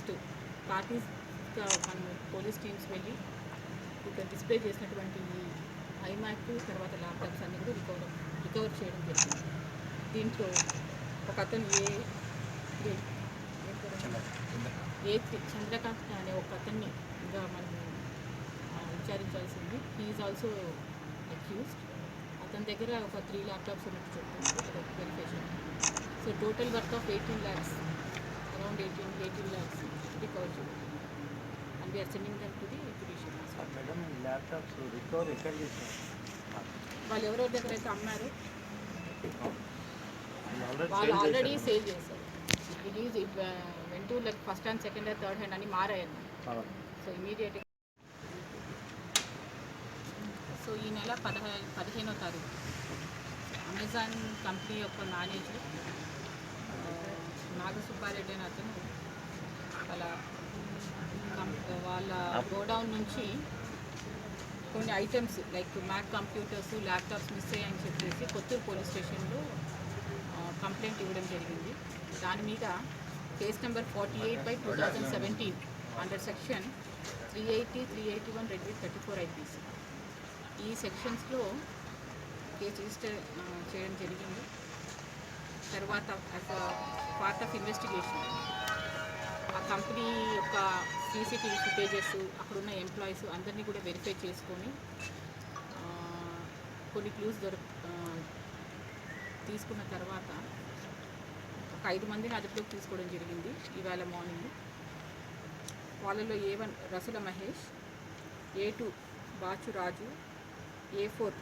Just parties మనం police teams వెళ్ళి ఇక్కడ డిస్ప్లే చేసినటువంటి ఈ ఐమాక్ తర్వాత ల్యాప్టాప్స్ అన్నీ కూడా రికవర్ చేయడం జరిగింది. దీంట్లో ఒక అతను చంద్రకాంత్ అనే ఒక అతన్ని ఇంకా మనం విచారించాల్సింది. He's also accused. అతని దగ్గర ఒక 3 ల్యాప్టాప్స్ ఉన్నట్టు చెప్తుంది verification. So total worth of 18 lakhs, around 18 lakhs recover చేయాలి. And we are sending them to the judicial. వాళ్ళు ఎవరెవరి దగ్గర అయితే అమ్మారు వాళ్ళు ఆల్రెడీ సేల్ చేశారు. It went to like first hand, second hand, third hand అని మారాయన్న. సో ఇమీడియట్గా సో ఈ నెల 15వ తారీఖు అమెజాన్ కంపెనీ యొక్క మేనేజర్ నాగసుబ్బారెడ్డి అని అతను వాళ్ళ గోడౌన్ నుంచి కొన్ని items like Mac computers, laptops miss అయ్యాయని చెప్పేసి కొత్తూరు పోలీస్ స్టేషన్లో కంప్లైంట్ ఇవ్వడం జరిగింది. దాని మీద case number 48/2017 under section 380, 381, red with 34 IPC ఈ సెక్షన్స్లో కేసు రిజిస్టర్ చేయడం జరిగింది. తర్వాత యాజ్ పార్ట్ ఆఫ్ ఇన్వెస్టిగేషన్ ఆ కంపెనీ యొక్క CCTV ఫుటేజెస్, అక్కడున్న ఎంప్లాయీస్ అందరినీ కూడా వెరిఫై చేసుకొని కొన్ని క్లూస్ తీసుకున్న తర్వాత ఒక 5 మందిని అదుపులోకి తీసుకోవడం జరిగింది ఇవాళ మార్నింగ్. వాళ్ళలో A1 రసుల మహేష్, A2 బాచు రాజు, A4